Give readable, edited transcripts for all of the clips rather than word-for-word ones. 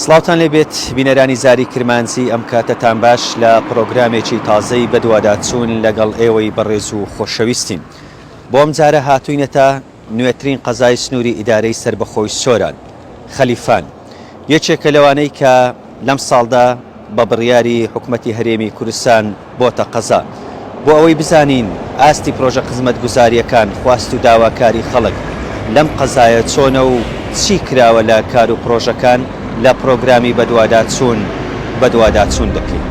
سڵاوتان لێبێت بینەرانی زاری کرمانجی ئەم کاتەتان باش لە پرۆگرامێکی تازەی بەدواداچوون لەگەڵ ئێوەی بەڕێز و خۆشەویستین. بۆم جارە هاتووینەتە نوێترین قەزای سنووری ئیدارەی سربەخۆی سۆران خەلیفان، یەکێکە لەوانەی کە لەم ساڵدا بە بڕیاری حکوومەتی هەرێمی کوردستان بۆتە قەزا بۆ ئەوەی بزانین ئاستی پرۆژە خزمەتگوزاریەکان خواست و داواکاری خەڵک لەم قەزایە چۆنە و چی کراوە لە کار و پرۆژەکان لە پرۆگرامی بەدواداچوون دەکەین.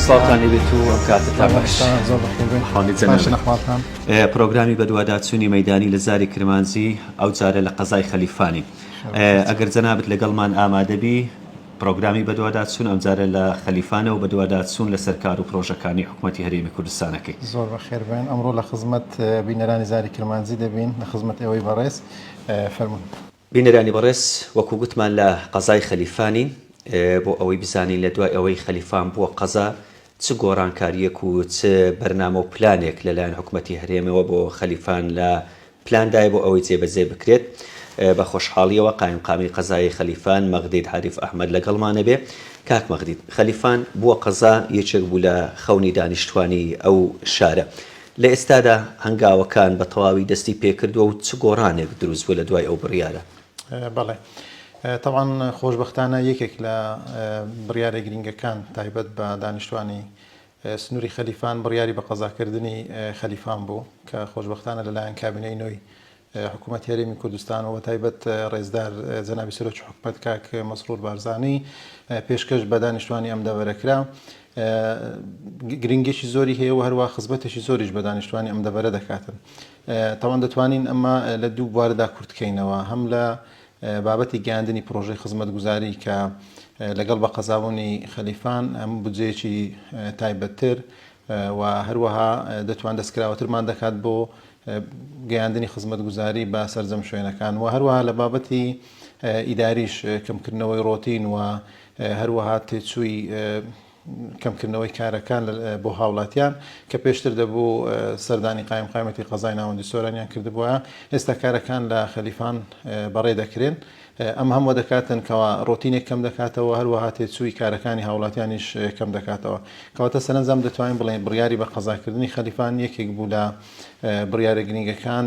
سڵاوتان لێبێت و ئەم کاتتان باش. پرۆگرامی بەدواداچوونی مەیدانی لە زاری کرمانجی ئەو جارە لە قەزای خەلیفانی. ئەگەر جەنابەت لەگەڵمان ئامادەبی پرۆگرامی بەدواداچوون ئەم جارە لە خەلیفانە و بەدواداچوون لە سەرکار و پرۆژەکانی حکوومەتی هەرێمی کوردستانەکەی. زۆر بەخێر بێن. ئەمڕۆ لە خزمەت بینەرانی زاری کرمانجی دەبین، لە خزمەت ئێوەی بەڕێز. فەرموون. بینەرانی بەڕێز، وەکو گوتمان لە قەزای خەلیفانی بۆ ئەوەی بزانین لە دوای ئەوەی خەلیفان بووە قەزا چ گۆڕانکاریەک و چ بەرنامە و پلانێک لەلایەن حکوومەتی هەرێمەوە بۆ خەلیفان لە پلاندای بۆ ئەوەی جێبەجێ بکرێت. بە خۆشحاڵیەوە قایمقامی قەزای خەلیفان مەغدید حەریف ئەحمەد لەگەڵمانە بێ. کاک مەغدید، خەلیفان بووە قەزا یەکێک بوو لە خەونی دانیشتوانی ئەو شارە. لە ئێستادا هەنگاوەکان بە تەواوی دەستی پێکردووە و چ گۆڕانێک دروست بووە لە دوای ئەو بڕیارە؟ بەڵێ، طبعاً خۆشبەختانە یەکێک لە بڕیارە گرنگەکان تایبەت بە دانیشتوانی سنووری خەلیفان بڕیاری بە قەزاکردنی خەلیفان بوو کە خۆشبەختانە لەلایەن کابینەی نوێی حکوومەتی هەرێمی کوردستان و تایبەت ڕێزدار جەنابی سەرۆکی حکوومەت کاک مەسرور بارزانی پێشکەش بە دانیشتوانی ئەم دەڤەرەکرا. گرنگێکی زۆری هەیە و هەروە خزمەتێکی زۆریش بە دانیشتوانی ئەم دەڤەرە دەکاتن. تاوان دەتوانین ئەمە لە دوو بوارەدا کورتکەینەوە، هەم لە بابەتی گەیاندنی پرۆژەی خزمەتگوزاری کە لەگەڵ بە قەزابوونی خەلیفان ئەم بودجەیەکی تایبەتتر و هەروەها دەتوان دەستکراوەترمان دەکات بۆ گەیاندنی خزمەتگوزاری بە سەرجەم شوێنەکان و هەروەها لە بابەتی ئیداریش کەمکردنەوەی ڕۆتین و هەروەها تێچووی کەمکردنەوەی کارەکان بۆ هاوڵاتیان کە پێشتر دەبوو سەردانی قایمقامەتی قەزای ناوەندی سۆرانیان کردبووە. ئێستا کارەکان لە خەلیفان بەڕێ دەکرێن. ئەم هەموو دەکاتن کەوا ڕۆتینێک کەم دەکاتەوە، هەروەها تێچووی کارەکانی هاوڵاتیانیش کەم دەکاتەوە. کەواتە سەرنجام دەتوانین بڵێن بڕیاری بە قەزاکردنی خەلیفان یەکێک بوو لە بڕیارە گرنگەکان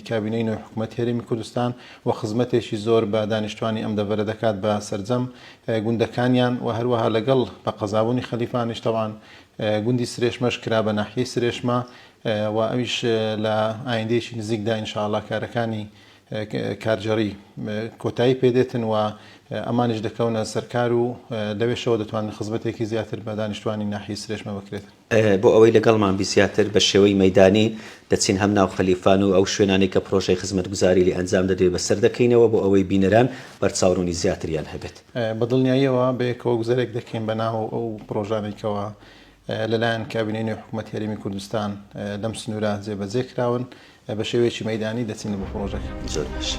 کابینەی نوێی حکوومەتی هەرێمی کوردستان و خزمەتێکی زۆر بە دانیشتوانی ئەم دەڤەرە دەکات بە سەرجەم گوندەکانیان و هەروەها لەگەڵ بە قەزابوونی خەلیفانیش تەوان گوندی سرێشمەش کرا بە ناحیەی سرێشمە و ئەویش لە ئایندەیەکی نزیکدا ئینشاءڵڵا کارەکانی کارجەڕی کۆتایی پێدێتن و ئەمانش دەکەونە سەرکار و لەوێشەوە دەتوانن خزمەتێکی زیاتر بە دانیشتوانی ناحیەی سرێشمە بکرێت. بۆ ئەوەی لەگەڵمان بیزیاتر بە شێوەی مەیدانی دەچین هەم ناو خەلیفان و ئەو شوێنانی کە پرۆژەی خزمەتگوزاری لێ ئەنجام دەدرێت بەسەر دەکەینەوە بۆ ئەوەی بینەران بەرچاوڕوونی زیاتریان هەبێت. بەدڵنیاییەوە بەیەکەوە گوزارێک دەکەین بە ناو ئەو پرۆژانێکەوە لەلایەن کابینەی نوێی حکوومەتی هەرێمی کوردستان لەم سنوورە جێبەجێ کراون بە شێوەیەکی مەیدانی دەچین بۆ پرۆژەکە. زۆر باش.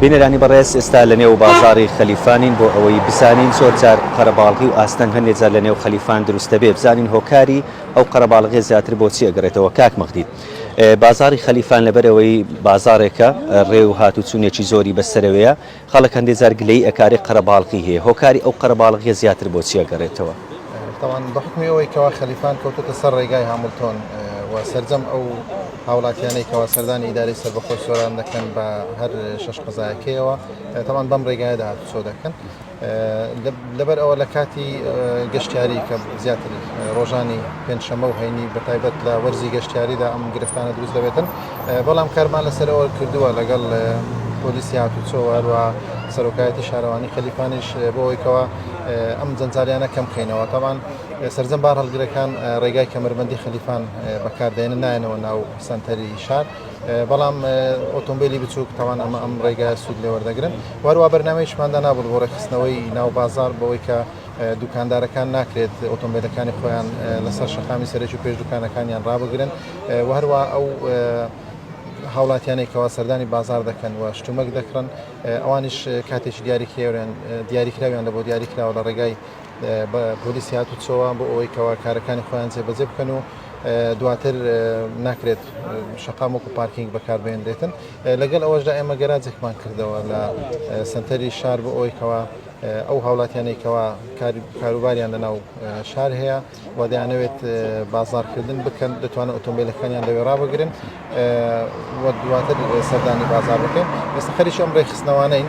بینەرانی بەڕێز، ئێستا لە نێو بازاڕی خەلیفانین بۆ ئەوەی بزانین زۆر جار قەرەباڵغی و ئاستەنگ هەندێک جار لە نێو خەلیفان دروستە بێ، بزانین هۆکاری ئەو قەرەباڵغی زیاتر بۆچی ئەگەڕێتەوە. کاک مەغدید، بازاری خەلیفان لەبەرەوەی بازارێکە ڕێ و هاتوچوونێکی زۆری بەسەرەوەیە، خەڵک هەندێک جار گلەی ئەکاری قەرەباڵغی هەیە، هۆکاری ئەو قەرەباڵغیە زیاتر بۆچی ئەگەڕێتەوە؟ طبعا بحكم ئەوەی کەوا خەلیفان کەوتۆتە سەر ڕێگای هامڵتۆن و سەرجەم ئەو هاوڵاتیانەی کەوا سەردانی ئیدارەی سەربەخۆی سۆران دەکەن بە هەر 6 قەزایەکەیەوە تاوان بەم ڕێگایەدا هاتوچۆ دەکەن لەبەر ئەوە لە کاتی گەشتیاری کە زیاتر ڕۆژانی پێنجشەمە و هەینی بەتایبەت لە وەرزی گەشتیاریدا ئەم گرفتانە دروست دەبێتن بەڵام کارمان لەسەر ئەوە کردووە لەگەڵ پۆلیسی هاتوچۆ هەروە سەرۆکایەتی شارەوانی خەلیفانیش بۆ ئەوەیکەوە ئەم جەنجالیانە کەم بکەینەوە تاوان سەرجەم بار هەڵگرەکان ڕێگای کەمەربەندی خەلیفان بەکاردێنە نایەنەوە ناو سنتەری شار بەڵام ئۆتۆمبیلی بچووک تاوان ئەمە ئەم ڕێگای سوود لێ وەردەگرن وەروە بەرنامەیەشماندا نابوو بۆ ڕێخستنەوەی ناو بازار بەوەی کە دوکاندارەکان ناکرێت ئۆتۆمبیلەکانی خۆیان لەسەر شەقامی سەرەکی و پێش دوکانەکانیان ڕابگرن و هەروە ئەو هاوڵاتیانێکەوە سەردانی بازار دەکەن و شتومەک دەکڕن ئەوانیش کاتێکی دیاریکراویان لە بۆ دیاریکراوە لە ڕێگای پۆلیسی هاتوچۆوە بۆ ئەوەی کەوا کارەکانی خۆیان جێبەجێ بکەن و دواتر ناکرێت شەقام وەکو پارکینگ بەکاربێنرێتن لەگەڵ ئەوەشدا ئێمە گەراجێکمان کردەوە لە سنتەری شار بۆ ئەوەی کەوا ئەو هاوڵاتیانێکەوە کاروباریان لەناو شار هەیە و دەیانەوێت بازارکردن بکەن دەتوانن ئۆتۆمبیلەکانیان لەوێ ڕابگرن و دواتر سەردانی بازار بکەن ئێستا خەریکی ئەم ڕێخستنەوانەین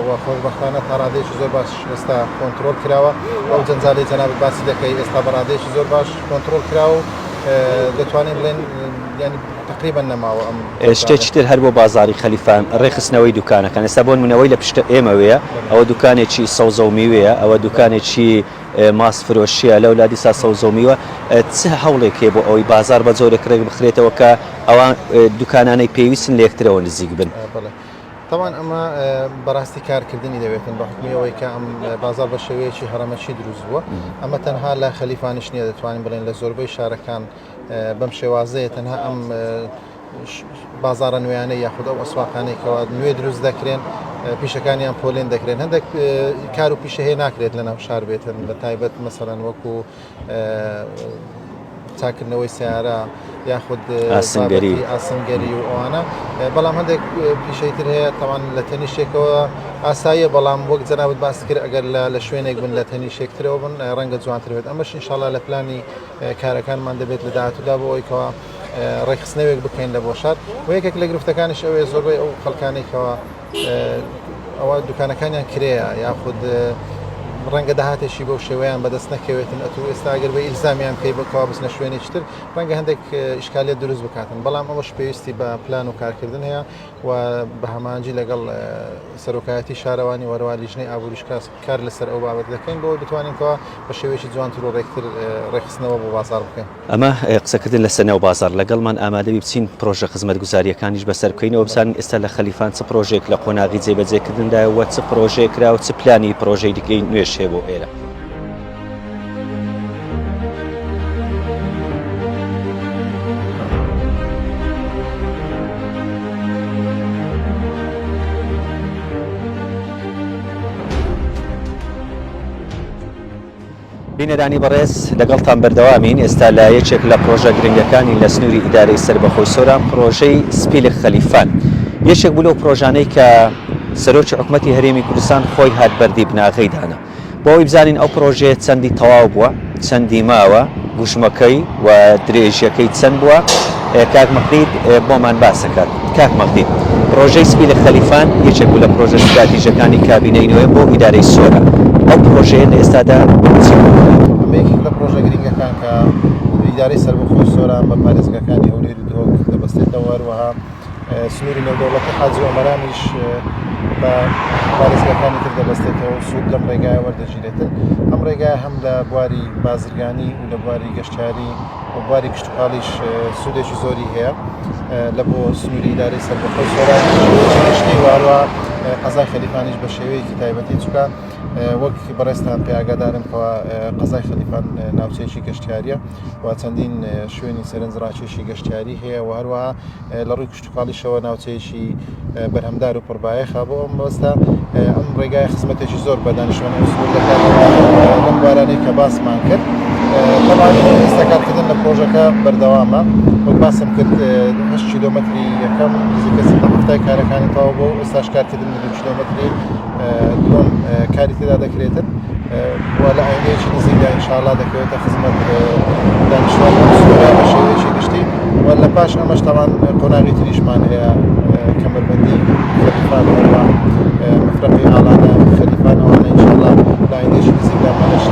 و خۆشبەختانە تا ڕادێکی زۆر باش ئێستا کۆنتترۆل کراوە ئەو جەنجالی جەنابەت باسی دەکەی ئێستا بە ڕادێکی زۆر باش کۆنتترۆل کراوە و دەتوانین بڵێن ینی تقریبا نەماوە ئەم شتێکی تر هەر بۆ بازاری خەلیفان ڕێخستنەوەی دوکانەکان ئێستا بۆ نمونەوەی لە پشتە ئێمەوەیە ئەوە دوکانێکی سەوزە و میوەیە ئەوە دوکانێکی ماس فرۆشیە لە وڵاتی سا سەوزە و میوە چه هەوڵێک هەیە بۆ ئەوەی بازار بە جۆرێک بخرێتەوە کە ئەوان دوکانانەی پێویستن لە یەکترەوە نزیک بن طبعا ئەمە بەڕاستی کارکردنی دەوێتن بە حکمیەوەی کە ئەم بازار بە شێوەیەکی هەرەمەچی دروست بووە ئەمە تەنها لە خەلیفانیش نییە دەتوانین بڵێن لە زۆربەی شارەکان بەم شێوازەیە تەنها ئەم بازارە نوێیانەی یاخود ئەو ئەسواقانێکەوە نوێ دروست دەکرێن پیشەکانیان پۆلێن دەکرێن هەندێک کار و پیشە هەیە ناکرێت لە ناو شار بێتن بە تایبەت مەسەڵەن وەکو چاکردنەوەی سیارە یاخود ئاسنگەری و ئەوانە بەڵام هەندێک پیشەیتر هەیە تاوان لە تەنیشتێکەوە ئاساییە بەڵام وەک جەنابەت باس کرد ئەگەر لە شوێنێک بن لە تەنیشتێکترەوە بن ڕەنگە جوانتر بێت ئەمەش ئینشاڵڵا لە پلانی کارەکانمان دەبێت لە داهاتوودا بۆ ئەوەیەوە ڕێخستنەوێک بکەین لە بۆ شار و یەکێک لە گرفتەکانیش ئەوەیە زۆربەی ئەو خەڵکانێکەوە ئەوە دوکانەکانیان کرێە یاخود ڕەنگە داهاتێکی بەو شێوەیان بەدەست نەکەوێتن ئەتو ئێستا ئەگەر بە ئیلزامیان پێی بکەوە بچنە شوێنێکتر ڕەنگە هەندێک ئیشکالێت دروست بکاتن بەڵام ئەوەش پێویستی بە پلان و کارکردن هەیە و بە هەمانجی لەگەڵ سەرۆکایەتی شارەوانی وەرەوە لیژنەی ئابووریش کار لەسەر ئەو بابەت دەکەین بۆ بتوانینەوە بە شێوەیەکی جوانتر و ڕێکتر ڕێخستنەوە بۆ بازار بکەین ئەمە قسەکردن لە سەرناو بازار لەگەڵمان ئامادەبی بچین پرۆژە خزمەتگوزاریەکانیش بەسەر بکەینەوە بزانین ئێستا لە خەلیفان چ پرۆژێک لە قۆناغی جێبەجێکردندایەوە چ پرۆژێک کرا و چ پلانی پرۆژەی دیکەی نوێش هەیە بۆ ئێرە بینەرانی بەڕێز لەگەڵتان بەردەوامین ئێستا لە یەکێک لە پرۆژە گرنگەکانی لە سنووری ئیدارەی سەربەخۆی سۆران پرۆژەی سپیلک خەلیفان یەکێک بوو لەو پرۆژانەی کە سەرۆکی حکوومەتی هەرێمی کوردستان خۆی هات بەردی بناغەی دانا بۆ ئەوەی بزانین ئەو پرۆژەیە چەندی تەواو بووە چەندی ماوە گوشمەکەی و درێژیەکەی چەند بووە کاک مەقرید بۆمان باسەکات کاک مەقرید پرۆژەی سپیلک خەلیفان یەکێک بوو لە پرۆژە استراتیژیەکانی کابینەی نوێ بۆ ئیدارەی سۆرە ئەو پرۆژەیە لە ئێستادا یەکێک لە پرۆژە گرنگەکان کە ئیدارەی سەربەخۆی سۆران بە پارێزگاکانی هەولێر و دهۆک دەبەستێتەوە هەروەها سنووری نێودەوڵەتی حاجی ئۆمەرانیش بە پارێزگاکانی تر دەبەستێتەوە سوود لەم ڕێگایە وەردەگیرێتن ئەم ڕێگایە هەم لە بواری بازرگانی و لە بواری گەشتیاری و بواری کشتتوقاڵیش سوودێکی زۆری هەیە لە بۆ سنووری ئیدارەی سەربەخۆی سۆران گەشتی واروە قەزای خەلیفانیش بە شێوەیەکی تایبەتی چووکە وەک بەڕێستان پێئاگادارم کەوە قەزای خەلیفان ناوچەیەکی گەشتیاریە و چەندین شوێنی سەرنجڕاکێشی گەشتیاری هەیە و هەروەها لە ڕووی کشتتوقاڵیشەوە ناوچەیەکی بەرهەمدار و پڕبایەخە بۆ ئەم بەستە ئەم ڕێگای خزمەتێکی زۆر بە دانیشتوانی سوور دەکات لەم بارانەی کە باسمان کرد طبعاً ئێستا کارکردن لە پرۆژەکە بەردەوامە وەک باسم کرد 8 کیلۆمەتری یەکەم نزیکە 7 کارەکانی تەواو بوو ئێستاش کارکردن 2 کیلۆمەتری دووەم کاری تێدا دەکرێتن و لە ئاینەیەکی نزیکدا ئینشاءالله دەکەوێتە خزمەت دانیشتوانی سوورە بە شێوەیەکی گشتی ولا باش ئەمەش تاوان قۆناغی تریشمان هەیە کەمەربەندی خەلیفان هەروە مفرەقی ئاڵانە خەلیفانەوانە ئینشاءڵڵا لاینێشی نزیکدا مەلەش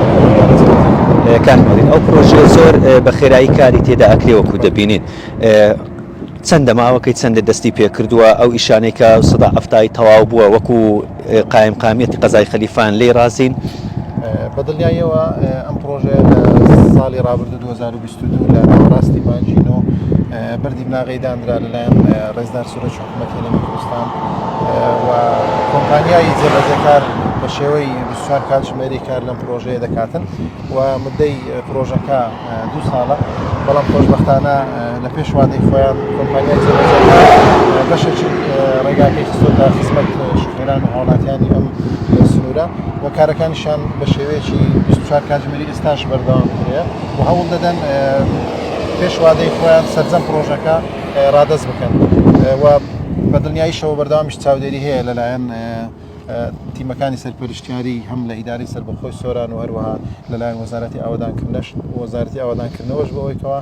کاکمەڵین ئەو پرۆژێ زۆر بە خێرایی کاری تێدا ئەکرێ وەکو دەبینین چەندە ماوەکەی چەندە دەستی پێ کردووە ئەو ئیشانەی کە سەدا ئەفتای تەواو بووە وەکو قایم قامیەتی قەزای خەلیفان لێ رازین بەدڵنیاییەوە ئەم پرۆژێ لە ساڵی ڕابردوو 2022 لە ناوەڕاستی مانجینۆ بەردی بناغەیدانرا لەلایەن ڕێزدار سوورەج حکوومەتی هێرمی کوردستان و کۆمپانیای جێبەجێکار بە شێوەی 24 کاتژمێری کار لەم پرۆژەیە دەکاتن و مدەی پرۆژەکە 2 ساڵە بەڵام خۆشبەختانە لە پێش وادەی خۆیان کۆمپانیای جێبەجێکار بەشێکی ڕێگاکەی خستۆتە خزمەت شوفێران و هاوڵاتیانی ئەم سنوورە و کارەکانیشان بە شێوەیەکی 24 کاتژمێری ئێستاش بەردەوام کرێ و هەوڵ دەدەن پێش وادەی خۆیان سەرجەم پرۆژەکە ڕادەست بکەن و بەدڵنیاییشەوە بەردەوامیش چاودێری هەیە لەلایەن تیمەکانی سەرپەرشتیاری هەم لە ئیداری سەربەخۆی سۆران و هەروەها لەلایەن وەزارەتی ئاوادانکردنەش وەزارەتی ئاوادانکردنەوەش بەوەیەوە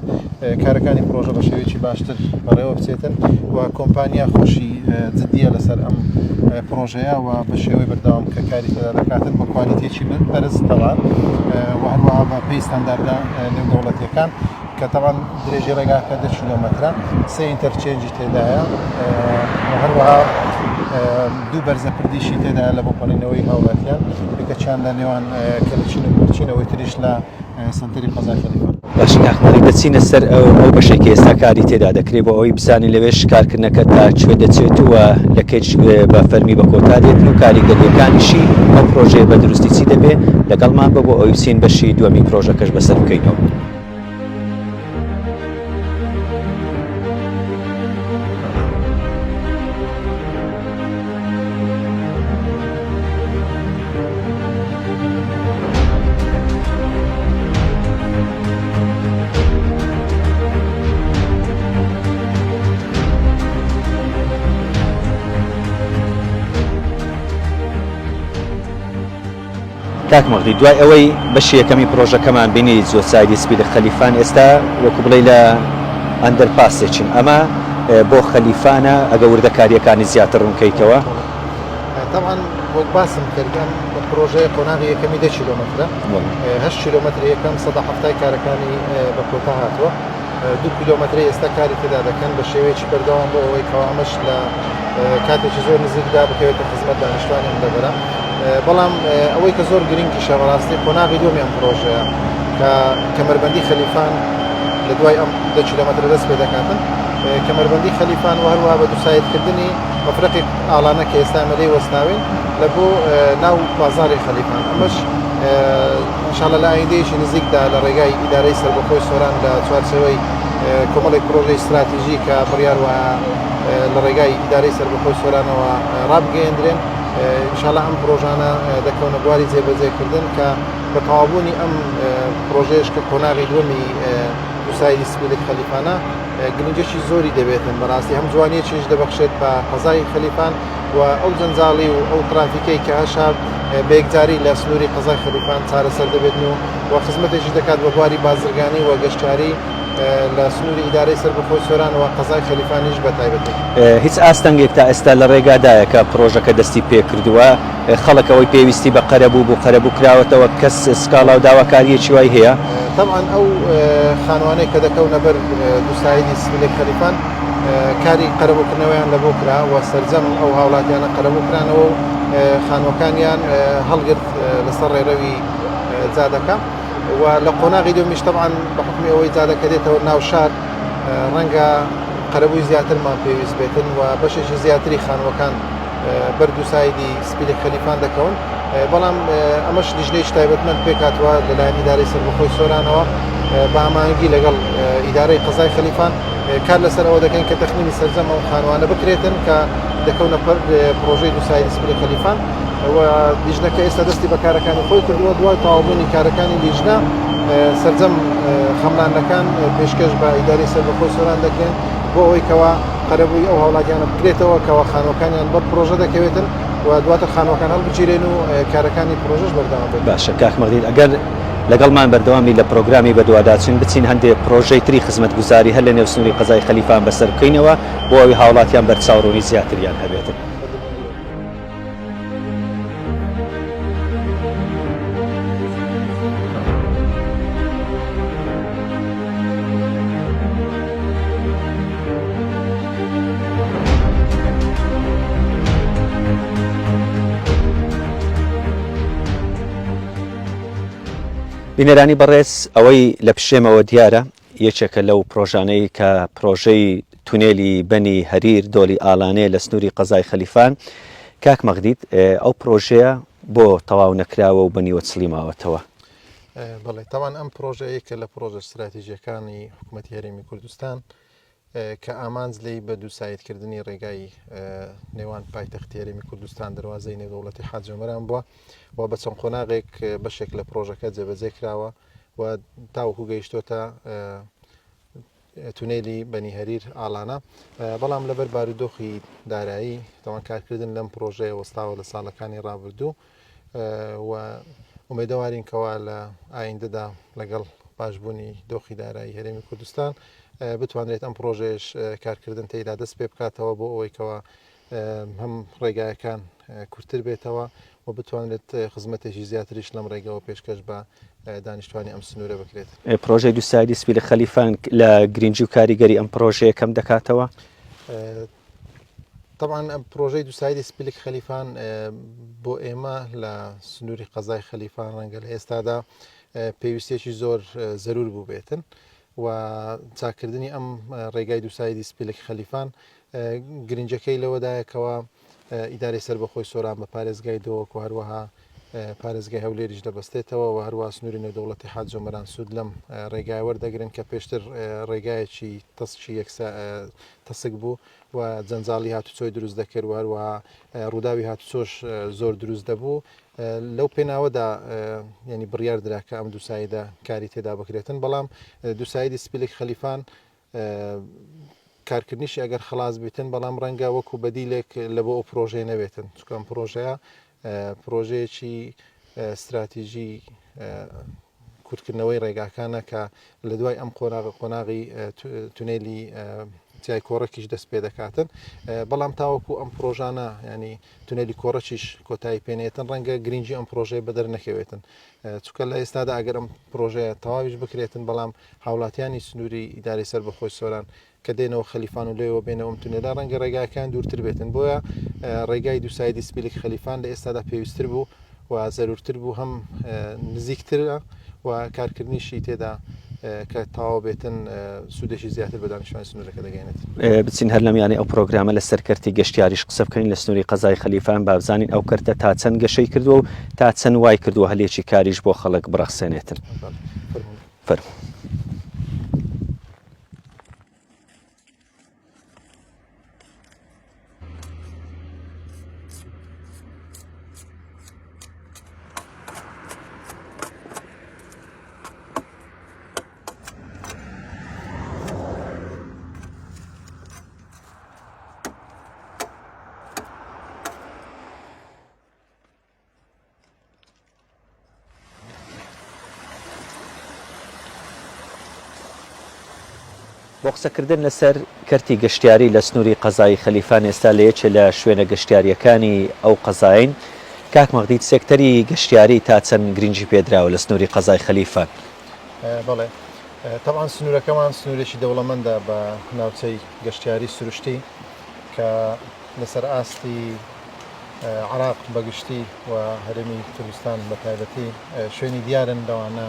کارەکانی پرۆژە بە شێوەیەکی باشتر بەڕێوە بچێتن و کۆمپانیا خۆشی جددیە لەسەر ئەم پرۆژەیە و بە شێوەی بەردەوام کە کاری تێدا دەکاتن بە کوالیتێکی بەرز تەواو و هەروەها بە پێی ستانداردە نێودەوڵەتیەکان کە تەوان درێژی ڕێگاکە 10 کیلۆمەترە 3 ئینتەرچێنجی تێدایە و هەروەها دوو بەرزەپردیشی تێدایە لە بۆپەڕینەوەی هاوڵاتیان بکەچیان لە نێوان کەلچین و بچینەوەی تریش لە سنتەری قەزای خەلیفان. باش کاکمەڵی دەچینە سەر ئەو بەشێکی ئێستا کاری تێدا دەکرێت بۆ ئەوەی بزانین لەوێش کارکردنەکە تا کوێ دەچێت و لە کەچ بە فەرمی بە کۆتا دێتن و کاریگەریەکانیشی ئەو پرۆژەیە بە دروستی چی دەبێت لەگەڵمان بە بۆ ئەوی بچین بەشی دووەمی پرۆژەکەش بەسەر بکەینەوە. کاکمەڵی دوای ئەوەی بەشی یەکەمی پرۆژەکەمان بینی زۆر سایدی سپیدە خەلیفان ئێستا وەکو بڵێ لە ئەندەرپاسێکین ئەمە بۆ خەلیفانە ئەگە وردەکاریەکانی زیاتر ڕوونکەیتەوە طبعا بۆ باسم کردم بە پرۆژەیە قۆناغی یەکەمی 10 کیلۆمەترە 8 کیلۆمەتر یەکەم 170 کارەکانی بە کۆتا هاتووە 2 کیلۆمەتری ئێستا کاری تێدا دەکەن بە شێوەیەکی بەردەوام بۆ ئەوەی کەوامەش لە کاتێکی زۆر نزیکدا بکەوێتە خزمەت دانیشتوانی دەبەرە بەڵام ئەوەی کە زۆر گرنگی شەڕاستی قۆناغی دووەمی ئەم پرۆژەیە کە کەمەربەندی خەلیفان لە دوای ئەم 10 کیلۆمەتر دەست پێ دەکاتن کەمەربەندی خەلیفان و هەروەها بە دووسایدکردنی مەفرەقی ئاڵانە کە ئێستا ئەمەدەی وەستاوین لە بۆ ناو بازاری خەلیفان ئەمەش ئینشاڵڵا لە ئایندەیەکی نزیکدا لە ڕێگای ئیدارەی سەربەخۆی سۆران لە چوارچێوەی کۆمەڵێک پرۆژەی استراتیژی کە بڕیار وایە لە ڕێگای ئیدارەی سەربەخۆی سۆرانەوە ڕابگەیەندرێن ئینشاڵڵا ئەم پرۆژانە دەکەونە بواری جێبەجێکردن کە بە تەواوبوونی ئەم پرۆژەیەش کە قۆناغی دووەمی دووسایدی سپیدەی خەلیفانە گرنگێکی زۆری دەبێتن بەڕاستی هەم جوانیەکیش دەبەخشێت بە قەزای خەلیفان و ئەو جەنجاڵی و ئەو ترافیکەی کە هەشا بە یەکجاری لە سنووری قەزای خەلیفان چارەسەر دەبێتن و خزمەتێکی دەکات بە بواری بازرگانی و گەشتیاری لە سنووری ئیدارەی سەربەخۆی سۆرانەوە قەزای خەلیفانیش بە تایبەتی هیچ ئاستەنگێک تا ئێستا لە ڕێگادایە کە پرۆژەکە دەستی پێ کردووە خەڵکەوەی پێویستی بە قەرەبوو بوو قەرەبوو کراوەتەوە کەس سکاڵا و داواکاریەکی وای هەیە طبعا ئەو خانوانەی کە دەکەونە بەر دووسایدی سپیدەی خەلیفان کاری قەرەبووکردنەوەیان لە بۆ کرا و سەرجەم ئەو هاوڵاتیانە قەرەبووکرانەوە و خانوەکانیان هەڵگرت لەسەر ڕێڕەوی جادەکە و لە قۆناغی دووەمیش طبعا بە حکمی ئەوەی جادەکە دێتەوە ناو شار ڕەنگە قەرەبووی زیاترمان پێویست بێتن و بەشێکی زیاتری خانوەکان بەر دووسایدی سپیدەی خەلیفان دەکەون بەڵام ئەمەش لیژنەیەکی تایبەتمەند پێکاتوە لەلایەن ئیدارەی سەربەخۆی سۆرانەوە بە ئامانگی لەگەڵ ئیدارەی قەزای خەلیفان کار لەسەر ئەوە دەکەن کە تەخمینی سەرجەم ئەو خانوانە بکرێتن کە دەکەونە پەر پرۆژەی دووسایدی سپیدەی خەلیفان و لیژنەکە ئێستا دەستی بە کارەکانی خۆی کردووە دوای تەواوبوونی کارەکانی لیژنە سەرجەم خەملاندەکان پێشکەش بە ئیدارەی سەربەخۆی سۆران دەکرێن بۆ ئەوەی کەوا قەرەبووی ئەو هاوڵاتیانە بکرێتەوە کەوا خانوەکانیان بەر پرۆژە دەکەوێتن و دواتر خانوەکان هەڵبگیرێن و کارەکانی پرۆژەش بەردەوام بێت. باشە کاکمەڵی ئەگەر لەگەڵمان بەردەوامی لە پرۆگرامی بەدواداچین بچین هەندێک پرۆژەی تری خزمەتگوزاری هەر لە نێو سنووری قەزای خەلیفان بەسەر بکەینەوە بۆ ئەوی هاوڵاتیان بەرچاوڕوونی زیاتریان هەبێتن. بینەرانی بەڕێز ئەوەی لە پشێمەوە دیارە یەکێکە لەو پرۆژانەی کە پرۆژەی تونێلی بەنی هەریر دۆلی ئالانەیە لە سنووری قەزای خەلیفان. کاک مەغدید ئەو پرۆژەیە بۆ تەواو نەکراوە و بەنیوە چڵی ماوەتەوە؟ بەڵێ تاوان ئەم پرۆژەیەکە لە پرۆژە استراتیژیەکانی حکوومەتی هەرێمی کوردستان کە ئامانج لی بە دووسایدکردنی ڕێگای نێوان پایتەختی هەرێمی کوردستان دەواازەی نێودەوڵەتی حاجەمەران بووە و بە چەند قۆناغێک بەشێک لە پرۆژەکە جێبەجێ کراوە و تاوەکو گەیشتۆتە تونێلی بەنی هەریر ئالانە. بەڵام لەبەر بارودۆخی دارایی تاوان کارکردن لەم پرۆژەیە وەستاوە لە ساڵەکانی ڕابردوو و ئومێدەوارین کەوا لە ئایندەدا لەگەڵ باشبوونی دۆخی دارایی هەرێمی کوردستان بتوانێت ئەم پرۆژێش کارکردن تێیدا دەست پێ بکاتەوە بۆ ئەوەیکەوە هەم ڕێگایەکان کورتتر بێتەوە و بتوانێت خزمەتێکی زیاتریش لەم ڕێگەوە پێشکەش بە دانیشتوانی ئەم سنوورە بکرێت. پرۆژەی دووسایدی سپیلە خەلیفان لە گرنگجی و کاریگەری ئەم پرۆژەیە کەم دەکاتەوە؟ طبعا ئەم پرۆژەی دووسایدی سپیلک خەلیفان بۆ ئێمە لە سنووری قەزای خەلیفان ڕەنگە لە ئێستادا پێویستێکی زۆر زەرور بوو بێتن و چاکردنی ئەم ڕێگای دووسایدی سپیلک خەلیفان گرنجەکەی لەوەدایەکەوە ئیدارەی سەربەخۆی سۆران بە پارێزگای دۆک و هەروەها پارێزگای هەولێریش دەبەستێتەوە و هەروە سنووری نێودەوڵەتی حاجۆمەران سوود لەم ڕێگای وەردەگرن کە پێشتر ڕێگایەکی تەسکی تەسک بوو و جەنجاڵی هاتوچۆی دروست دەکرد و هەروەها ڕووداوی هاتوچۆش زۆر دروست دەبوو. لەو پێناوەدا ینی بڕیار دراکە ئەم دووسایدە کاری تێدا بکرێتن، بەڵام دووسایدی سپیلک خەلیفان کارکردنیشی ئەگەر خلاص بیتن بەڵام ڕەنگە وەکو بەدیلێک لە بۆ ئەو پرۆژەیە نەبێتن، چونکە ئەم پرۆژەیە پرۆژەیەکی استراتیژی کورتکردنەوەی ڕێگاکانە کە لە دوای ئەم قۆناغی تونێلی جای کۆڕەکیش دەست پێ دەکاتن، بەڵام تاوەکو ئەم پرۆژانە ینی تونێلی کۆڕەکیش کۆتایی پێنێتن ڕەنگە گرنگی ئەم پرۆژەیە بەدەر نەکەوێتن، چونکە لە ئێستادا ئەگەر ئەم پرۆژەیە تەواویش بکرێتن بەڵام هاوڵاتیانی سنووری ئیدارەی سەربەخۆی سۆران کە دێنەوە خەلیفان و لێەوە بێنەوە ئەم تونێلا ڕەنگە ڕێگاکان دوورتر بێتن، بۆیە ڕێگای دووسایدی سپیلک خەلیفان لە ئێستادا پێویستتر بوو و زەرورتر بوو، هەم نزیکترە و کارکردنیشی تێدا کە تاوا بێتن سوودێکی زیاتر بە دانیشتوانی سنوورەکە دەگەێنێت. بچین هەر لەمیانی ئەو پرۆگرامە لە سەرکەرتی گەشتیاریش قسە بکەین لە سنووری قەزای خەلیفان با بزانین ئەو کەرتە تا چەند گەشەی کردووە و تا چەند وای کردووە هەلێکی کاریش بۆ خەڵک بڕەخسێنێتن. فەرموو. بۆ قسەکردن لەسەر کەرتی گەشتیاری لە سنووری قەزای خەلیفان ئێستا لە یەکێ لە شوێنە گەشتیاریەکانی ئەو قەزاین. کاک مەغدید سێکتەری گەشتیاری تا چەند گرنگی پێدراوە لە سنووری قەزای خەلیفان؟ بەڵێ طبعا سنوورەکەمان سنوورێکی دەوڵەمەندە بە ناوچەی گەشتیاری سروشتی کە لەسەر ئاستی عراق بەگشتی و هەرێمی کوردستان بە تایبەتی شوێنی دیارن لەوانە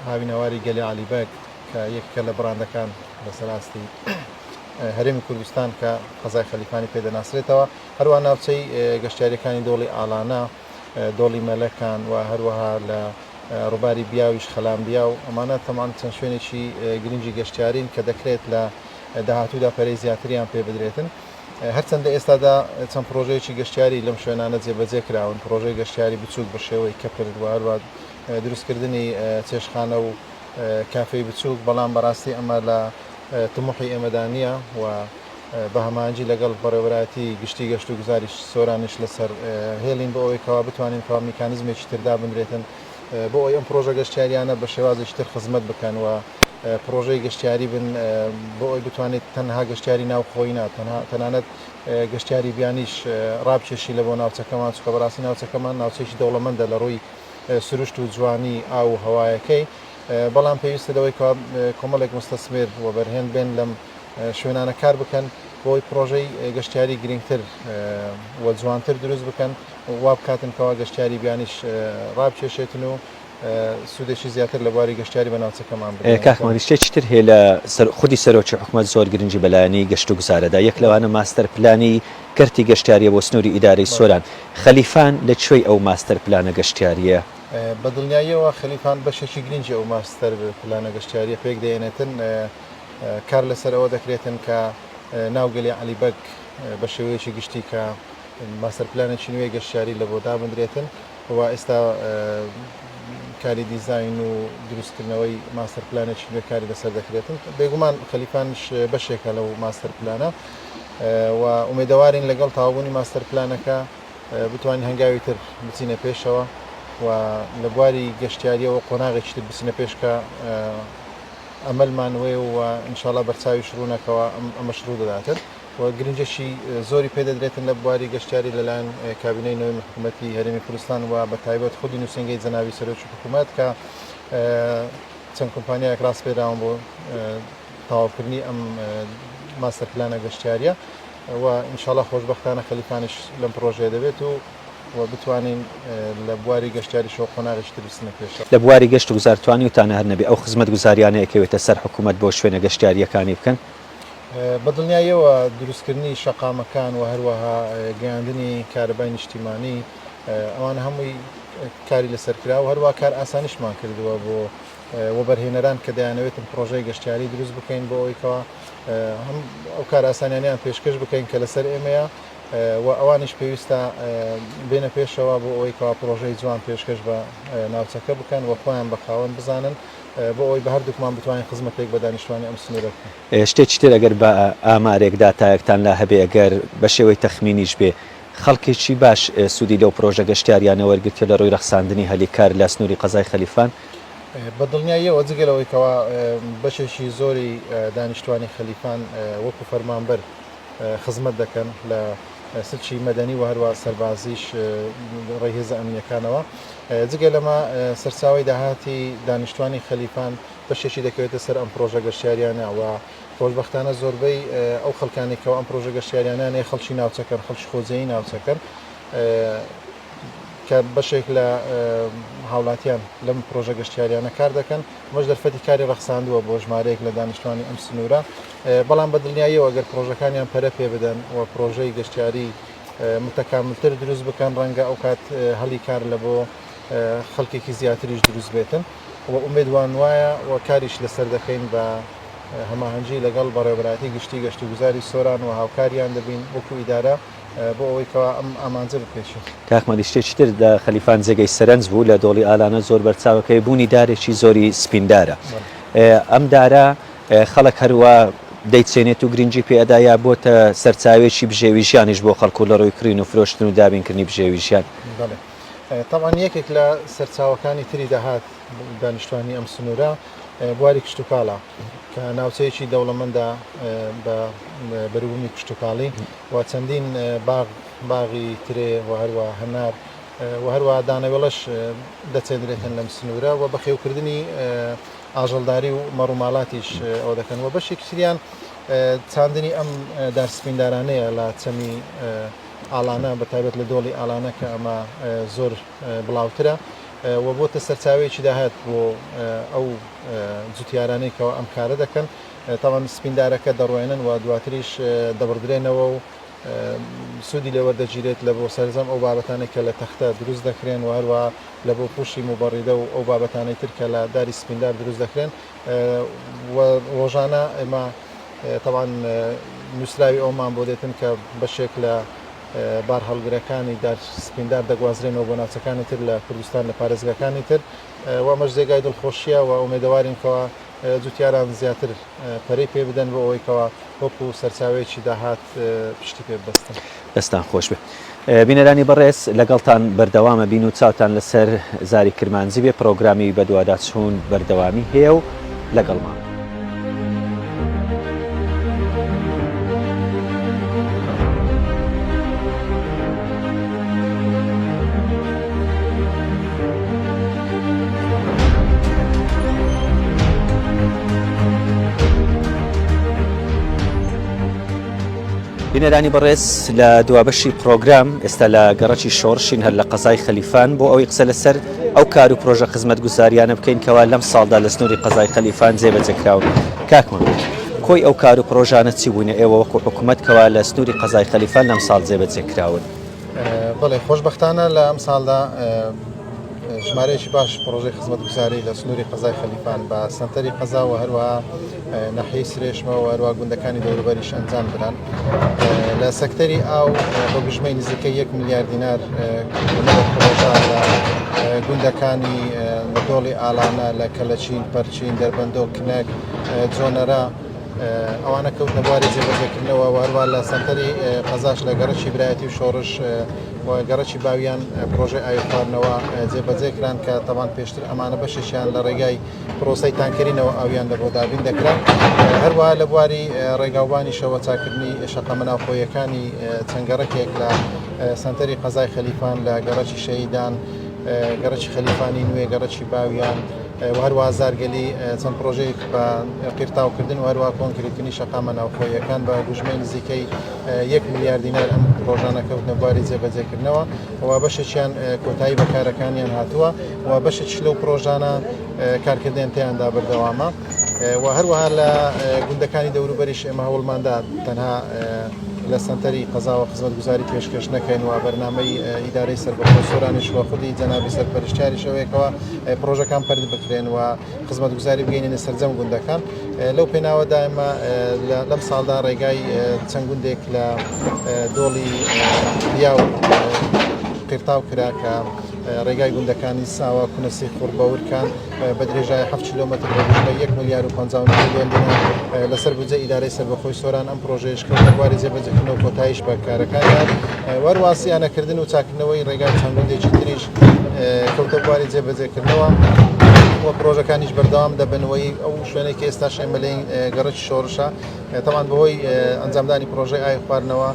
هاوینەواری گەلی عەلیبەگ کە یەکێکە لە بڕاندەکان لەسەر ئاستی هەرێمی کوردستان کە قەزای خەلیفانی پێدەناسرێتەوە، هەروە ناوچەی گەشتیاریەکانی دۆڵی ئالانە، دۆڵی مەلەکان و هەروەها لە ڕووباری بیاویش خەلامبیا و ئەمانە تەمان چەند شوێنێکی گرنگی گەشتیارین کە دەکرێت لە داهاتوودا پەرەی زیاتریان پێ بدرێتن. هەرچەندە ئێستادا چەند پرۆژەیەکی گەشتیاری لەم شوێنانە جێبەجێ کراون، پرۆژەی گەشتیاری بچووک بە شێوەی کەپرد و هەروە دروستکردنی چێشخانە و کافەی بچووک، بەڵام بەڕاستی ئەمە لە تموحی ئێمەدانە و بە هەمانجی لەگەڵ بەڕێوەبەتی گشتی گەشت و گوزاریش سۆرانش لەسەر هێڵین بۆ ئەوەیەوە بتوانین کاوا میکانیزمێکی تردا بنرێتن بۆ ئەوی ئەم پرۆژە گەشتیاریانە بە شێوازێکتر خزمەت بکەن و پرۆژەی گەشتیاری بن بۆ ئەوی بتوانێت تەنها گەشتیاری ناوخۆی تەنانەت گەشتیاری بیانیش ڕابکێشی لە بۆ ناوچەکەمان چکە بەڕاستی ناوچەکەمان ناوچەیەکی دەوڵەمەندە لە ڕووی سروشت و جوانی ئاو و هەوایەکەی بەڵام پێویستە لەوەی کۆمەڵێک مستەسمێر و بەرهێن بێن لەم شوێنانە کار بکەن بۆی پرۆژەی گەشتیاری گرنگتر و جوانتر دروست بکەن وا بکاتن کەوا گەشتیاری بیانیش ڕابکێشێتن و سوودێکی زیاتر لە بواری گەشتیاری بە ناوچەکەمان بێت. کاکمانی شتێکی تر هەیە لە خودی سەرۆکی حکوومەت زۆر گرنگی بەلایەنی گەشت و گوزارەدا یەک لەوانە ماستەر پلانی کەرتی گەشتیاریە بۆ سنووری ئیدارەی سۆران خەلیفان لەکوێی ئەو ماستەر پلانە گەشتیاریە بە دڵنیاییەوە خەلیفان بەشێکی گرنگی ئەو ماستەر پلانە گەشتیاریە پێک دێنێتن کار لەسەر ئەوە دەکرێتن کە ناوگەلی عەلیبەگ بە شێوەیەکی گشتی کە ماستەر پلانێکی نوێی گەشتیاری لە بۆ دابدرێتن و ئێستا کاری دیزاین و دروستکردنەوەی ماستەر پلانێکی نوێ کاری لەسەر دەکرێتن بێگومان خەلیفانش بەشێکە لەو ماستەر پلانە و ئومێدەوارین لەگەڵ تاوابوونی ماستەر پلانەکە بتوانین هەنگاوی تر بچینە پێشەوە و لە بواری گەشتیاریەوە قۆناغێکی تر بچینە پێشکە ئەمەلمان وێ و ئینشاڵڵا بەرچاوی شڕوونەکەەوە ئەمە شڕوو دەداتن و گرنجێکی زۆری پێدەدرێتن لە بواری گەشتیاری لەلایەن کابینەی نوێی حکوومەتی هەرێمی کوردستان و بە تایبەت خودی نووسنگی جەناوی سەرۆکی حکوومەت کە چەند کۆمپانیایەک ڕاست پێداون بۆ تەواوکردنی ئەم ماستەر پلانە گەشتیاریە و ئینشاڵڵا خۆشبەختانە خەلیفانش لەم پرۆژەیە دەبێت و بتوانین لە بواری گەشتیاری شۆ قۆناغێکی بچنە پێش لە بواری گەشت و گوزارتوانی و تانە هەر نەبێ ئەو خزمەت گوزاریانەیەکەوێتە سەر حکوومەت بۆ شوێنە گەشتیاریەکانی بکەن بە دڵنیاییەوە دروستکردنی شەقامەکان و هەروەها گەیاندنی کارەبای نیشتیمانی ئەوان هەمووی کاری لەسەرکرا و هەروە کار ئاسانیشمان کردووە بۆ وەبەرهێنەران کە دەیانەوێتن پرۆژەی گەشتیاری دروست بکەین بۆ ئەوەیەوە هەم ئەو کار ئاسانیانیان پێشکەش بکەین کە لەسەر ئێمەیە و ئەوانش پێویستە بێنە پێشەوە بۆ ئەوەیەوە پرۆژەی جوان پێشکەش بە ناوچەکە بکەن و خۆیان بە خاوەن بزانن بۆ ئەوی بە هەردووکمان بتوانین خزمەتێک بە دانیشتوانی ئەم سنوورە بکەین. شتێکی تر ئەگەر بە ئامارێک داتایەکتان لا هەبێ ئەگەر بە شێوەی تەخمینیش بێ خەڵکێکی باش سوودی لەو پرۆژە گەشتیاریانە وەرگرتێ لە ڕۆی ڕەخساندنی هەلیکار لە سنووری قەزای خەلیفان بە دڵنیاییەوە جگەلەوەیکەوە بەشێکی زۆری دانیشتوانی خەلیفان وەکو فەرمانبەر خزمەت دەکەن لە سچی مەدەنی و هەروە سەربازیش ڕێهێزە ئەمنیەکانەوە جگە لەمە سەرچاوی داهاتی دانیشتوانی خەلیفان بەشێکی دەکەوێتە سەر ئەم پرۆژە گەشتیاریانە و خۆشبەختانە زۆربەی ئەو خەڵکانێکەوە ئەم پرۆژە گەشتیاریانە خەڵکی ناوچەکەن خەڵکی خۆجێی ناوچەکەن کە بەشێک لە هاوڵاتیان لەم پرۆژە گەشتیاریانە کار دەکەن مەش دەرفەتی کاری ڕەخساندووە بۆ ژمارەیەک لە دانیشتوانی ئەم سنوورە بەڵام بە دڵنیاییەوە ئەگەر پرۆژەکانیان پەرە پێ بدەن و پرۆژەی گەشتیاری متەکاملتر دروست بکەن ڕەنگە ئەو کات هەڵی کار لە بۆ خەڵکێکی زیاتریش دروست بێتن و ئومێدوان وایە و کاریش لەسەر دەکەین بە هەماهەنگی لەگەڵ بەڕێوەبەراتی گشتی گەشت و گوزاری سۆران و هاوکاریان دەبین وەکو ئیدارە بۆ ئەوەیەوە ئەم ئامانجە بکێشن. کاکمەدی شتێکی تر لە خەلیفان جێگەی سەرنج بوو لە دۆڵی ئالانە زۆر بەرچاوەکەی بوونی دارێکی زۆری سپیندارە ئەم دارە خەڵک هەروە دەیچێنێت و گرنگی پێدایا بۆتە سەرچاوێکی بژێویژیانیش بۆ خەڵکو لە ڕووی کڕین و فرۆشتن و دابینکردنی بژێویژیان تاوان یەکێک لە سەرچاوەکانی تری داهات دانیشتوانی ئەم سنوورە بواری کشتتوکاڵە کە ناوچەیەکی دەوڵەمەندە بە بەروبوومی کشتتوکاڵی و چەندین باغی ترێ و هەروە هەنار و هەروە دانەوێڵەش دەچێنرێتن لەم سنوورە و بە خێوکردنی ئاژەڵداری و مەڕووماڵاتیش ئەو دەکەن و بەشێک سریان چاندنی ئەم دارسپیندارانەیە لە چەمی ئالانە بەتایبەت لە دۆڵی ئالانە کە ئەمە زۆر بڵاوترە و بۆتە سەرچاوێکی داهات بۆ ئەو جوتیارانەیەکەوە ئەم کارە دەکەن تاوان سپیندارەکە دەڕوێنن و دواتریش دەبڕدرێنەوە و سوودی لەوەردەگیرێت لە بۆ سەرزەم ئەو بابەتانێک کە لە تەختە دروست دەکرێن و هەروە لە بۆ پوشی موبەڕیدە و ئەو بابەتانەی تر کە لە داری سپیندار دروست دەکرێن ڕۆژانە ئێمە تاوان نووسراوی ئەومان بۆ دێتن کە بەشێک لە بار هەڵگرەکانی سپیندار دەگوازرێنەوە بۆ ناوچەکانی تر لە کوردستان لە پارێزگەکانی تر و ئەمەش جێگای دڵخۆشیە و ئومێدەوارینکەوە جوتیاران زیاتر پەرەی پێ بدەن بۆ ئەوەیەوە وەکو سەرچاوەیەکی داهات پشتی پێ بەستن. دەستان خۆش بێ. بینەرانی بەڕێز لەگەڵتان بەردەوامە بین و چاوتان لەسەر زاری کرمانزی بێ پرۆگرامی بەدواداچوون بەردەوامی هەیە و لەگەڵمان. بینەرانی بەڕێز لە دوابەشی پرۆگرام ئێستا لە گەڕەکی شۆڕشین هەر لە قەزای خەلیفان بۆ ئەوەی قسە لەسەر ئەو کار و پرۆژە خزمەت گوزاریانە بکەین کەوا لەم ساڵدا لە سنووری قەزای خەلیفان جێبەجێکراون. کاکمان کۆی ئەو کار و پرۆژانە چی بووینە ئێوە وەکو حکوومەتکەوە لە سنووری قەزای خەلیفان لەم ساڵ جێبەجێکراون؟ بەڵێ خۆشبەختانە لە ئەم ساڵدا ژمارەیەکی باش پرۆژەی خزمەت گوزاری لە سنووری قەزای خەلیفان بە سەنتەری قەزا و هەروەها ناحیەی سرێشمەوە و هەروە گوندەکانی دەوروبەریش ئەنجام بدەن. لە سەکتەری ئاو بە بژمەی نزیکەی 1 میلیارد دینار پرۆژە لە گوندەکانی مەدۆڵی ئالانە لە کەلەچین، پەرچین، دەربەندۆ، کنەک، جۆنەرە ئەوانە کەوتنە بواری جێبەجێکردنەوە و هەروە لە سەنتەری قەزاش لە گەڕەکی برایەتی و شۆڕش و گەڕەکی باویان پرۆژەی ئاوی خواردنەوە جێبەجێکران کە تەوان پێشتر ئەمانە بەشێکیان لە ڕێگای پرۆسەی تانکردنەوە ئاویان لە بۆ دابین دەکران. هەروە لە بواری ڕێگاوبانی شەوە چاکردنی شەقە مەناوخۆیەکانی چەنگەڕەکێک لە سەنتەری قەزای خەلیفان لە گەڕەکی شەهیدان، گەڕەکی خەلیفانی نوێ، گەڕەکی باویان و هەروە زارگەلی چەند پرۆژەیەک بە قیرتاوکردن و هەروە کۆنکریتنی شەقا مەناوخۆیەکان بە دوژمەی نزیکەی 1 میلیارد دینار ئەم پرۆژانە کەوتنە بواری جێبەجێکردنەوە و بەشێکیان کۆتایی بەکارەکانیان هاتووە و بەشێک لەو پرۆژانە کارکردن تیاندا بەردەوامە و هەروەها لە گوندەکانی دەوروبەریش ئێمە هەوڵماندا تەنها لە سەنتەری قەزا و خزمەت گوزاری پێشکەش نەکەین و بەرنامەی ئیدارەی سەربەخۆ سۆرانیش وە خودی جەنابی سەرپەرشتیاری شەوەیەکەوە پرۆژەکان پەرد بکرێن و خزمەت گوزاری بگەینە سەرجەم گوندەکان. لەو پێناوەدا ئێمە لەم ساڵدا ڕێگای چەند گوندێک لە دۆڵی یا و قیرتاو کرا کە ڕێگای گوندەکانی ساوە کونەسی خوڕبەورکان بە درێژای 7 کیلۆمەتر بە 1 میلیارد و 50 میلیۆن دینار لەسەر بودجە ئیدارەی سەربەخۆی سۆران ئەم پرۆژەیەش کەوتنە بواری جێبەجێکردنەوە کۆتاییش بەکارەکانیان وەروە سیانەکردن و چاکردنەوەی ڕێگای چەند گوندێکی تریش کەوتە بواری جێبەجێکردنەوە و پرۆژەکانیش بەردەوام دەبنەوەی ئەو شوێنێکی ئێستاش ئێمەلەی گەڕەکی شۆڕشە تەمان بەهۆی ئەنجامدانی پرۆژەی ئاوی خواردنەوە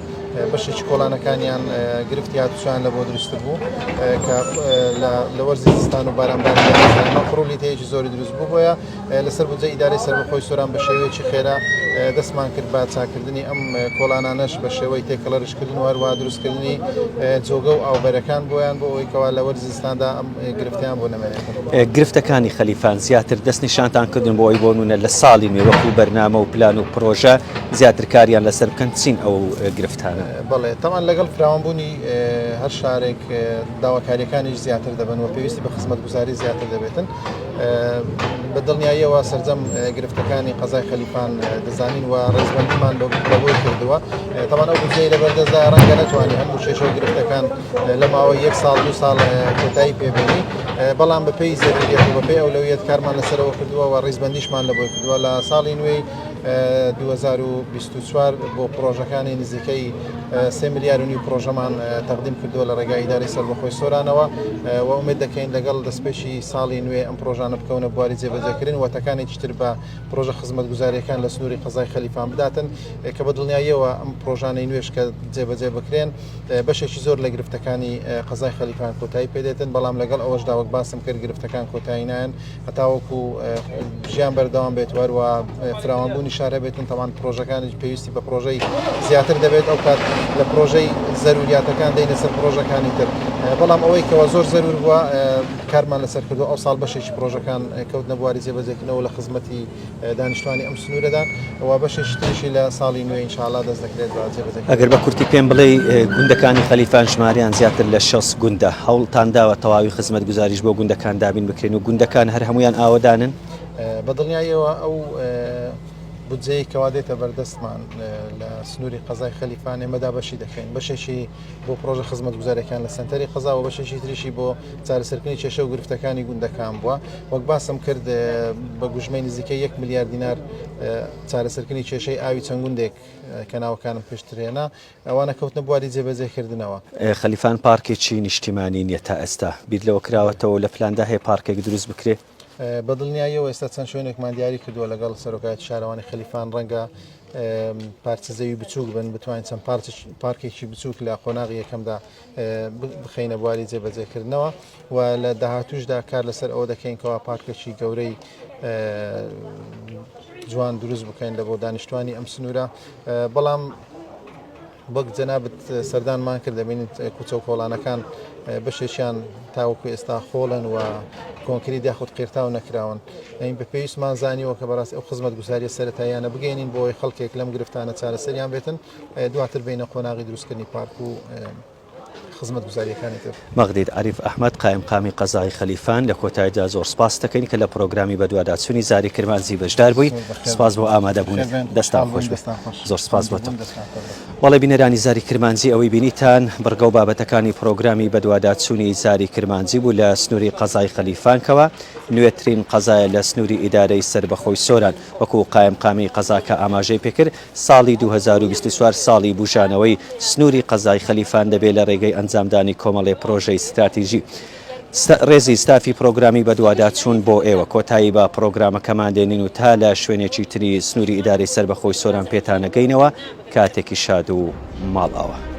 بەشێکی کۆڵانەکانیان گرفتی هاتوچیان لە بۆ دروستتر بوو کە لە وەرزی زستان و بارانبار پڕولی تەیەکی زۆری دروست بوو بۆیە لەسەر بودجە ئیدارەی سەربەخۆی سۆران بە شێوەیەکی خێرا دەستمان کرد بە چاکردنی ئەم کۆڵانانەش بە شێوەی تێکەڵەرشکردن و هەروە دروستکردنی جۆگە و ئاوبەرەکان بۆیان بۆ ئەوەی کەوا لە وەرزی زستاندا ئەم گرفتیان بۆ نەمێنێت. گرفتەکانی خەلیفان زیاتر دەستنیشانتان کردن بۆ ئەوی بۆ نمونە لە ساڵی نوێ وەکو بەرنامە و پلان و پرۆژە زیاتر کاریان لەسەر بکەن چین ئەو گرفتانە؟ بەڵێ تەمان لەگەڵ فراوانبوونی هەر شارێک داواکاریەکانیش زیاتر دەبن و پێویستی بە خزمەت گوزاری زیاتر دەبێتن. بە دڵنیاییەوە سەرجەم گرفتەکانی قەزای خەلیفان دەزانین و ڕێزبەندیمان بەبووی کردووە. تەمان ئەو بودجەی لەبەردەستدا ڕەنگە نەتوانین هەموو شێشەوە گرفتەکان لە ماوەی 1 ساڵ 2 ساڵ کۆتایی پێبێنی بەڵام بەپێی زێریت و بەپێی ئەولەویەت کارمان لەسەرەوە کردووە و ڕێزبەندیشمان لەبۆی کردووە لە ساڵی نوێی 2024 بۆ پرۆژەکانی نزیکەی 3 میلیارد و نیو پرۆژەمان تەقدیم کردووە لە ڕێگای ئیدارەی سەربەخۆی سۆرانەوە و ئومید دەکەین لەگەڵ دەستپێشی ساڵی نوێ ئەم پرۆژانە بکەونە بواری جێبەجێکردن و تەکانێکی تر بە پرۆژە خزمەت گوزاریەکان لە سنووری قەزای خەلیفان بداتن کە بە دڵنیاییەوە ئەم پرۆژانەی نوێش کە جێبەجێ بکرێن بەشێکی زۆر لە گرفتەکانی قەزای خەلیفان کۆتایی پێدێتن بەڵام لەگەڵ ئەوەشدا وەک باسم کرد گرفتەکان کۆتایی نایەن هەتاوەکو ژیان بەردەوام بێت وەروە فراوانبوونی شارە بێتن تەمان پرۆژەکانی پێویستی بە پرۆژەی زیاتر دەبێت ئەو کات لە پرۆژەی زەروریاتەکان دەینە سەر پرۆژەکانی تر بەڵام ئەوەی کەەوە زۆر زەرور بووە کارمان لەسەر کردو ئەو ساڵ بەشێکی پرۆژەکان کەوتنە بواری جێبەجێکردنەوە لە خزمەتی دانیشتوانی ئەم سنوورەدا و بەشێکی تریشی لە ساڵی نوێ ئینشاءالله دەست دەکرێت بە جێبەجێکردن. ئەگەر بە کورتی پێم بڵێ گوندەکانی خەلیفان ژماریان زیاتر لە 6 گوندە هەوڵتان داوە تەواوی خزمەت گوزاریش بۆ گوندەکان دابین بکرێن و گوندەکان هەر هەمویان ئاوەدانن؟ بە دڵنیاییەوە ئەو بودجەی کەوا دێتە بەردەستمان لە سنووری قەزای خەلیفان ئێمەدا بەشی دەکەین بەشێکی بۆ پرۆژە خزمەت گوزاریەکان لە سنتەری قەزا و بەشێکی تریشی بۆ چارەسەرکردنی کێشە و گرفتەکانی گوندەکان بووە وەک باسم کرد بە گوژمەی نزیکەی 1 ملیار دینار چارەسەرکردنی کێشەی ئاوی چەند گوندێک کە ناوەکانم پێشترێنە ئەوانە کەوتنە بواری جێبەجێکردنەوە. خەلیفان پارکێکی نیشتیمانی نییە تا ئێستا بیر لەوە کراوەتەوە لە پلاندا هەیە پارکێک دروست بکرێت. بەدڵنیاییەوە ئێستا چەند شوێنێکمان دیاری کردووە لەگەڵ سەرۆکایەتی شارەوانی خەلیفان ڕەنگە پارچە زەوی بچووک بن بتوانین چەند پارکێکی بچووک لە قۆناغی یەکەمدا بخینە بواری جێبەجێکردنەوە و لە داهاتوشدا کار لەسەر ئەوە دەکەین کەوا پارکێکی گەورەی جوان دروست بکەین لە بۆ دانیشتوانی ئەم سنوورە بەڵام وەک جەنابەت سەردانمان کرد دەبینیت کوچە و کۆڵانەکان بەشێکیان تاوەکو ئێستا خۆڵن و کۆنکریت یاخود قیرتاو نەکراون ئەین بە پێویستمان زانیوە کە بەڕاستی ئەو خزمەت گوزاریە سەرەتاییانە بگەینین بۆی خەڵکێک لەم گرفتانە چارەسەریان بێتن دواتر بینە قۆناغی دروستکردنی پارک و خزمەت گوزاریەکانی تر. مەغدید عریف ئەحمەد قایمقامی قەزای خەلیفان لە کۆتاییدا زۆر سپاس دەکەین کە لە پرۆگرامی بەدواداچوونی زاری کرمانزی بەشدار بوویت. سپاس بۆ ئامادەبوون دەستان خۆش بێت. زۆر سپاس بۆتە. وەڵێ بینەرانی زاری کرمانزی ئەوەی بینیتان بڕگە و بابەتەکانی پرۆگرامی بەدواداچوونی زاری کرمانزی بوو لە سنووری قەزای خەلیفانکەوە نوێترین قەزایە لە سنووری ئیدارەی سربەخۆی سۆران وەکو قایمقامی قەزاکە ئاماژەی پێکرد ساڵی 2024 ساڵی بوژانەوەی سنووری قەزای خەلیفان دەبێت لە ڕێگەی ئەنجامدانی کۆمەڵی پرۆژەی استراتیژی ڕێزی ستافی پرۆگرامی بەدواداچوون بۆ ئێوە کۆتایی بە پرۆگرامەکەمان دێنین و تا لە شوێنێکی تری سنووری ئیدارەی سربەخۆی سۆران پێتانەگەینەوە کاتێکی شاد و ماڵ ئەوە.